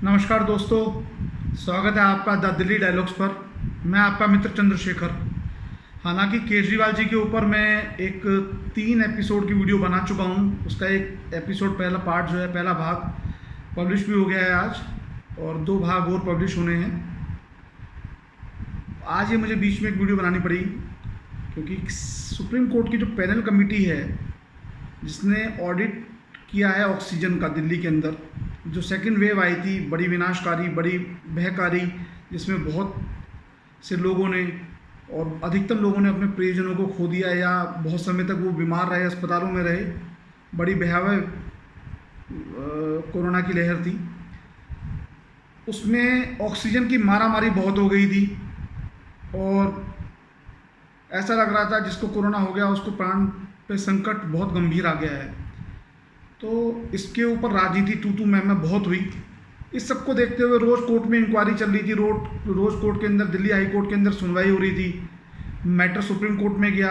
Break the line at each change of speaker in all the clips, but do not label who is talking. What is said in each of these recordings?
नमस्कार दोस्तों, स्वागत है आपका द दिल्ली डायलॉग्स पर। मैं आपका मित्र चंद्रशेखर। हालांकि केजरीवाल जी के ऊपर मैं एक 3 एपिसोड की वीडियो बना चुका हूं। उसका एक एपिसोड पहला पार्ट जो है, पहला भाग पब्लिश भी हो गया है आज, और 2 भाग और पब्लिश होने हैं। आज ये मुझे बीच में एक वीडियो बनानी पड़ी क्योंकि सुप्रीम कोर्ट की जो पैनल कमेटी है जिसने ऑडिट किया है ऑक्सीजन का दिल्ली के अंदर, जो सेकेंड वेव आई थी, बड़ी विनाशकारी, बड़ी भयकारी, जिसमें बहुत से लोगों ने और अधिकतम लोगों ने अपने प्रियजनों को खो दिया या बहुत समय तक वो बीमार रहे, अस्पतालों में रहे। बड़ी भयावह कोरोना की लहर थी। उसमें ऑक्सीजन की मारामारी बहुत हो गई थी और ऐसा लग रहा था जिसको कोरोना हो गया उसको प्राण पे संकट बहुत गंभीर आ गया है। तो इसके ऊपर राजनीति तू मैं बहुत हुई। इस सबको देखते हुए रोज़ कोर्ट में इंक्वायरी चल रही थी, रोज़ कोर्ट के अंदर, दिल्ली हाई कोर्ट के अंदर सुनवाई हो रही थी। मैटर सुप्रीम कोर्ट में गया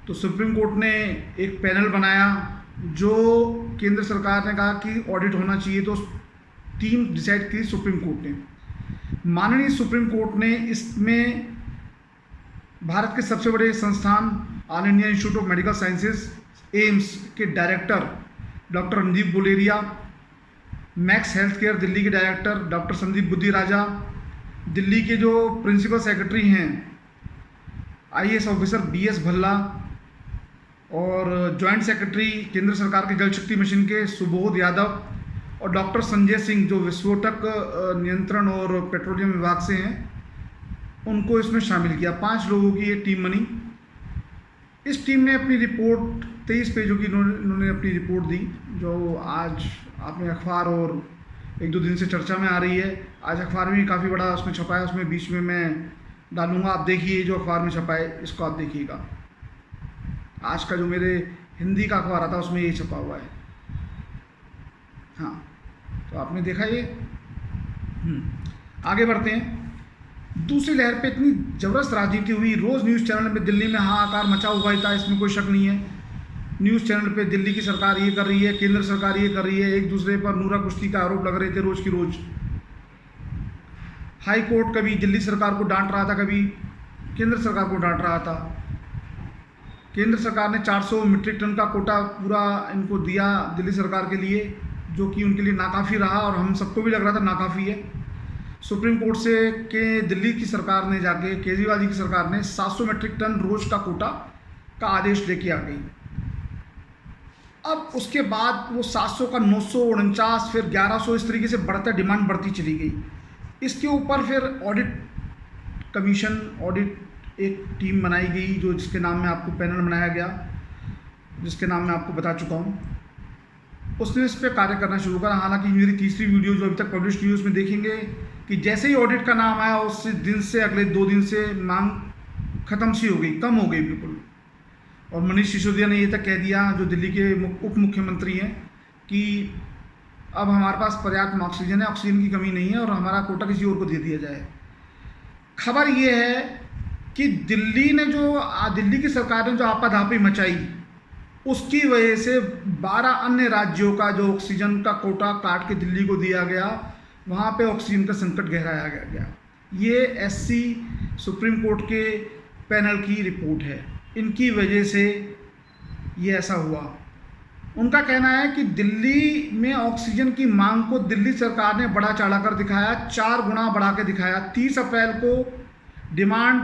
तो सुप्रीम कोर्ट ने एक पैनल बनाया जो केंद्र सरकार ने कहा कि ऑडिट होना चाहिए, तो टीम डिसाइड की सुप्रीम कोर्ट ने। माननीय सुप्रीम कोर्ट ने इसमें भारत के सबसे बड़े संस्थान All India Institute of Medical Sciences AIIMS के director doctor Randeep Guleria, Max Healthcare Delhi के director doctor Sandeep Budhiraja, Delhi के जो प्रिंसिपल सेक्रेटरी हैं आईएएस ऑफिसर बीएस भल्ला, और जॉइंट सेक्रेटरी केंद्र सरकार के जल शक्ति मिशन के सुबोध यादव, और डॉक्टर संजय सिंह जो विस्फोटक नियंत्रण और पेट्रोलियम विभाग से हैं, उनको इसमें शामिल किया। 5 लोगों की ये टीम बनी। इस टीम ने अपनी रिपोर्ट 23 पेजों की इन्होंने अपनी रिपोर्ट दी, जो आज आपने अखबार और 1-2 दिन से चर्चा में आ रही है। आज अखबार में काफ़ी बड़ा उसमें छपा है, उसमें बीच में मैं डालूंगा, आप देखिए। जो अखबार में छपा है इसको आप देखिएगा। आज का जो मेरे हिंदी का अखबार आता उसमें ये छपा हुआ है। हाँ, तो आपने देखा ये। आगे बढ़ते हैं। दूसरी लहर पे इतनी ज़बरदस्त राजनीति हुई, रोज़ न्यूज़ चैनल में दिल्ली में हाहाकार मचा हुआ था, इसमें कोई शक नहीं है। न्यूज़ चैनल पे दिल्ली की सरकार ये कर रही है, केंद्र सरकार ये कर रही है, एक दूसरे पर नूरा कुश्ती का आरोप लग रहे थे रोज़ की रोज़। हाई कोर्ट कभी दिल्ली सरकार को डांट रहा था, कभी केंद्र सरकार को डांट रहा था। केंद्र सरकार ने 400 मीट्रिक टन का कोटा पूरा इनको दिया दिल्ली सरकार के लिए, जो कि उनके लिए नाकाफ़ी रहा और हम सबको भी लग रहा था नाकाफ़ी है। सुप्रीम कोर्ट से के दिल्ली की सरकार ने जाके, केजरीवाल जी की सरकार ने 700 मीट्रिक टन रोज का कोटा का आदेश लेके आ गई। अब उसके बाद वो 700 का 949, फिर 1100, इस तरीके से बढ़ता डिमांड बढ़ती चली गई। इसके ऊपर फिर ऑडिट कमीशन, ऑडिट एक टीम बनाई गई, जो जिसके नाम में आपको पैनल बनाया गया, जिसके नाम मैं आपको बता चुका हूँ। उसने इस पर कार्य करना शुरू करा। हालांकि मेरी तीसरी वीडियो जो अभी तक पब्लिश की, उसमें देखेंगे कि जैसे ही ऑडिट का नाम आया उस दिन से अगले 2 दिन से मांग खत्म सी हो गई, कम हो गई बिल्कुल। और मनीष सिसोदिया ने ये तक कह दिया, जो दिल्ली के उप मुख्यमंत्री हैं, कि अब हमारे पास पर्याप्त ऑक्सीजन है, ऑक्सीजन की कमी नहीं है और हमारा कोटा किसी और को दे दिया जाए। खबर ये है कि दिल्ली की सरकार ने जो आपाधापी मचाई, उसकी वजह से 12 अन्य राज्यों का जो ऑक्सीजन का कोटा काट के दिल्ली को दिया गया, वहाँ पे ऑक्सीजन का संकट गहराया गया। ये एससी सुप्रीम कोर्ट के पैनल की रिपोर्ट है। इनकी वजह से ये ऐसा हुआ। उनका कहना है कि दिल्ली में ऑक्सीजन की मांग को दिल्ली सरकार ने बढ़ा चढ़ा कर दिखाया, 4 गुना बढ़ा के दिखाया। 30 अप्रैल को डिमांड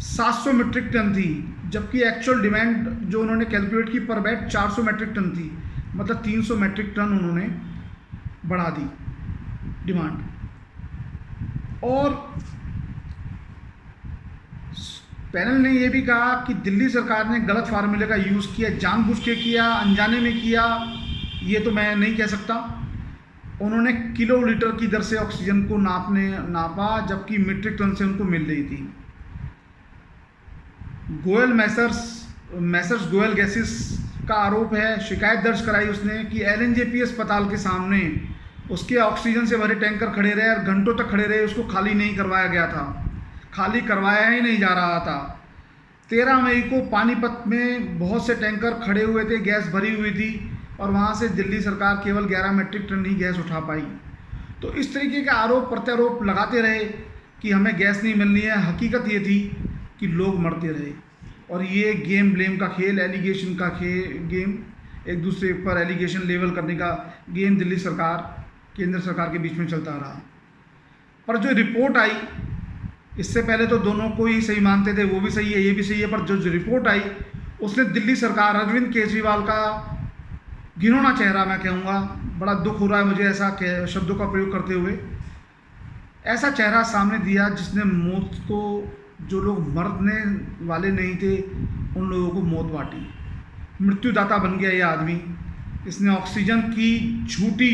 700 मीट्रिक टन थी, जबकि एक्चुअल डिमांड जो उन्होंने कैलकुलेट की पर बेड 400 मीट्रिक टन थी। मतलब 300 मीट्रिक टन उन्होंने बढ़ा दी डिमांड। और पैनल ने यह भी कहा कि दिल्ली सरकार ने गलत फार्मूले का यूज़ किया, जानबूझ के किया, अनजाने में किया, ये तो मैं नहीं कह सकता। उन्होंने किलोलीटर की दर से ऑक्सीजन को नापा, जबकि मीट्रिक टन से उनको मिल रही थी। गोयल मैसर्स गोयल गैसेस का आरोप है, शिकायत दर्ज कराई उसने कि एलएनजेपी अस्पताल के सामने उसके ऑक्सीजन से भरे टैंकर खड़े रहे और घंटों तक खड़े रहे, उसको खाली नहीं करवाया गया था, खाली करवाया ही नहीं जा रहा था। 13 मई को पानीपत में बहुत से टैंकर खड़े हुए थे, गैस भरी हुई थी, और वहाँ से दिल्ली सरकार केवल 11 मीट्रिक टन ही गैस उठा पाई। तो इस तरीके के आरोप प्रत्यारोप लगाते रहे कि हमें गैस नहीं मिलनी है। हकीकत ये थी कि लोग मरते रहे, और ये गेम ब्लेम का खेल, एलिगेशन का गेम, एक दूसरे पर एलिगेशन लेवल करने का गेम दिल्ली सरकार, केंद्र सरकार के बीच में चलता रहा। पर जो रिपोर्ट आई, इससे पहले तो दोनों को ही सही मानते थे, वो भी सही है ये भी सही है, पर जो रिपोर्ट आई उसने दिल्ली सरकार, अरविंद केजरीवाल का घिनौना चेहरा, मैं कहूँगा, बड़ा दुख हो रहा है मुझे ऐसा शब्दों का प्रयोग करते हुए, ऐसा चेहरा सामने दिया जिसने मौत को, जो लोग मरने वाले नहीं थे उन लोगों को मौत बांटी। मृत्युदाता बन गया ये आदमी। इसने ऑक्सीजन की झूठी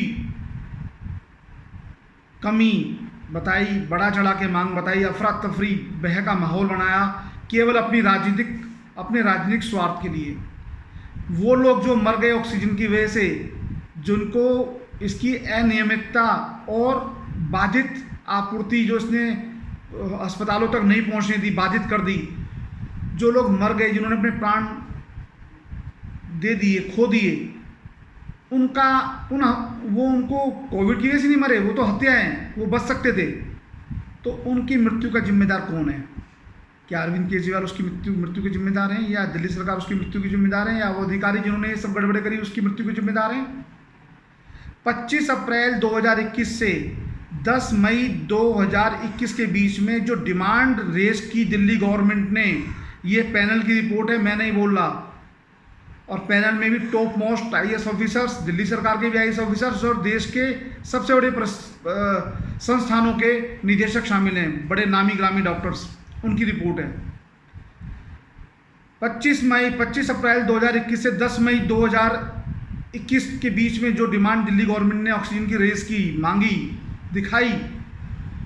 कमी बताई, बड़ा चढ़ा के मांग बताई, अफरा तफरी बह का माहौल बनाया, केवल अपने राजनीतिक स्वार्थ के लिए। वो लोग जो मर गए ऑक्सीजन की वजह से, जिनको इसकी अनियमितता और बाधित आपूर्ति जो इसने अस्पतालों तक नहीं पहुंचने दी, बाधित कर दी, जो लोग मर गए, जिन्होंने अपने प्राण दे दिए, खो दिए, उनको कोविड की वजह से नहीं मरे, वो तो हत्या हैं, वो बच सकते थे। तो उनकी मृत्यु का जिम्मेदार कौन है? क्या अरविंद केजरीवाल उसकी मृत्यु के जिम्मेदार हैं, या दिल्ली सरकार उसकी मृत्यु के जिम्मेदार हैं, या वो अधिकारी जिन्होंने ये सब गड़बड़े करी उसकी मृत्यु के जिम्मेदार हैं? 25 अप्रैल 2021 से 10 मई 2021 के बीच में जो डिमांड रेज की दिल्ली गवर्नमेंट ने, ये पैनल की रिपोर्ट है, मैं नहीं बोल रहा, और पैनल में भी top most IAS officers, Delhi सरकार के भी IAS ऑफिसर्स और देश के सबसे बड़े संस्थानों के निदेशक शामिल हैं, बड़े नामी ग्रामी डॉक्टर्स, उनकी रिपोर्ट है। 25 अप्रैल 2021 से 10 मई 2021 के बीच में जो डिमांड दिल्ली गवर्नमेंट ने ऑक्सीजन की रेस की, मांगी, दिखाई,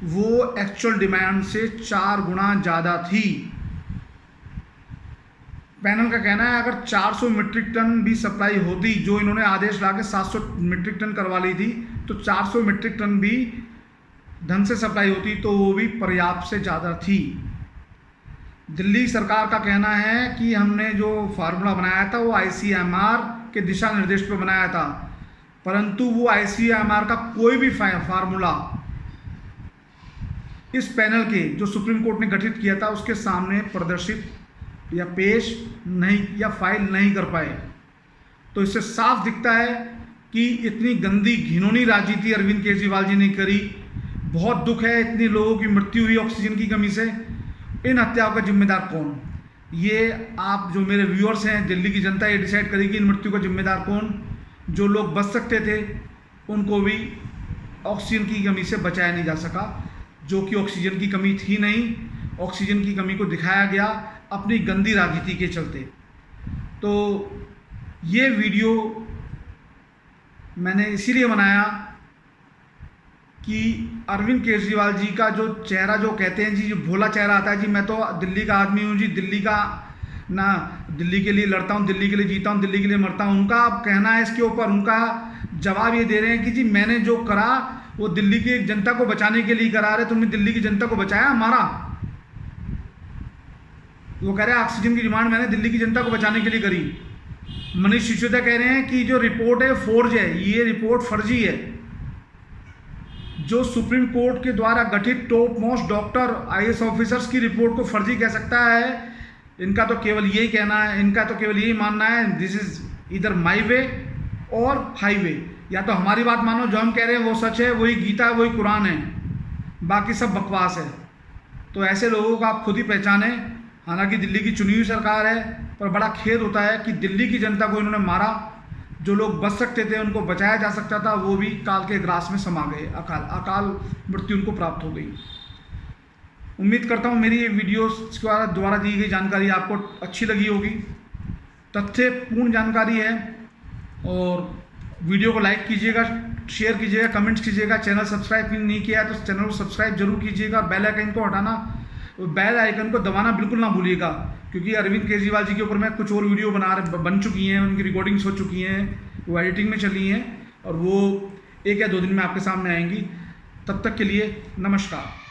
वो एक्चुअल डिमांड से 4 गुना ज़्यादा थी। पैनल का कहना है अगर 400 मीट्रिक टन भी सप्लाई होती, जो इन्होंने आदेश ला के 700 मीट्रिक टन करवा ली थी, तो 400 मीट्रिक टन भी ढंग से सप्लाई होती तो वो भी पर्याप्त से ज़्यादा थी। दिल्ली सरकार का कहना है कि हमने जो फार्मूला बनाया था वो ICMR के दिशा निर्देश पर बनाया था, परंतु वो ICMR का कोई भी फार्मूला इस पैनल के, जो सुप्रीम कोर्ट ने गठित किया था, उसके सामने प्रदर्शित या पेश नहीं या फाइल नहीं कर पाए। तो इससे साफ दिखता है कि इतनी गंदी घिनौनी राजनीति अरविंद केजरीवाल जी ने करी। बहुत दुख है, इतने लोगों की मृत्यु हुई ऑक्सीजन की कमी से। इन हत्याओं का जिम्मेदार कौन? ये आप जो मेरे व्यूअर्स हैं, दिल्ली की जनता ये डिसाइड करेगी इन मृत्यु का जिम्मेदार कौन। जो लोग बच सकते थे उनको भी ऑक्सीजन की कमी से बचाया नहीं जा सका, जो कि ऑक्सीजन की कमी थी नहीं। ऑक्सीजन की कमी को दिखाया गया अपनी गंदी राजनीति के चलते। तो ये वीडियो मैंने इसीलिए बनाया कि अरविंद केजरीवाल जी का जो चेहरा, जो कहते हैं जी, जो भोला चेहरा आता है जी, मैं तो दिल्ली का आदमी हूँ जी, दिल्ली का ना, दिल्ली के लिए लड़ता हूँ, दिल्ली के लिए जीता हूँ, दिल्ली के लिए मरता हूँ, उनका अब कहना है इसके ऊपर। उनका जवाब ये दे रहे हैं कि जी मैंने जो करा वो दिल्ली की जनता को बचाने के लिए करा रहे, तुमने दिल्ली की जनता को बचाया हमारा। वो कह रहे हैं ऑक्सीजन की डिमांड मैंने दिल्ली की जनता को बचाने के लिए करी। मनीष सिसोदिया कह रहे हैं कि जो रिपोर्ट है फोर्ज है, ये रिपोर्ट फर्जी है। जो सुप्रीम कोर्ट के द्वारा गठित top most doctor IAS officers की रिपोर्ट को फर्जी कह सकता है? इनका तो केवल यही कहना है, इनका तो केवल यही मानना है, दिस इज इधर माई वे और हाईवे। या तो हमारी बात मानो, जो हम कह रहे हैं वो सच है, वही गीता है, वही कुरान है, बाकी सब बकवास है। तो ऐसे लोगों को आप खुद ही पहचाने। हालांकि दिल्ली की चुनी हुई सरकार है, पर बड़ा खेद होता है कि दिल्ली की जनता को इन्होंने मारा। जो लोग बच सकते थे, उनको बचाया जा सकता था, वो भी काल के ग्रास में समा गए, अकाल मृत्यु उनको प्राप्त हो गई। उम्मीद करता हूँ मेरी ये वीडियो द्वारा दी गई जानकारी आपको अच्छी लगी होगी। तथ्यपूर्ण जानकारी है, और वीडियो को लाइक कीजिएगा, शेयर कीजिएगा, कमेंट्स कीजिएगा। चैनल सब्सक्राइब नहीं किया है तो चैनल को सब्सक्राइब जरूर कीजिएगा, और बेल आइकन को हटाना, बेल आइकन को दबाना बिल्कुल ना भूलिएगा, क्योंकि अरविंद केजरीवाल जी के ऊपर मैं कुछ और वीडियो बन चुकी हैं, उनकी रिकॉर्डिंग्स हो चुकी हैं, वो एडिटिंग में चली हैं, और वो 1 या 2 दिन में आपके सामने आएंगी। तब तक के लिए नमस्कार।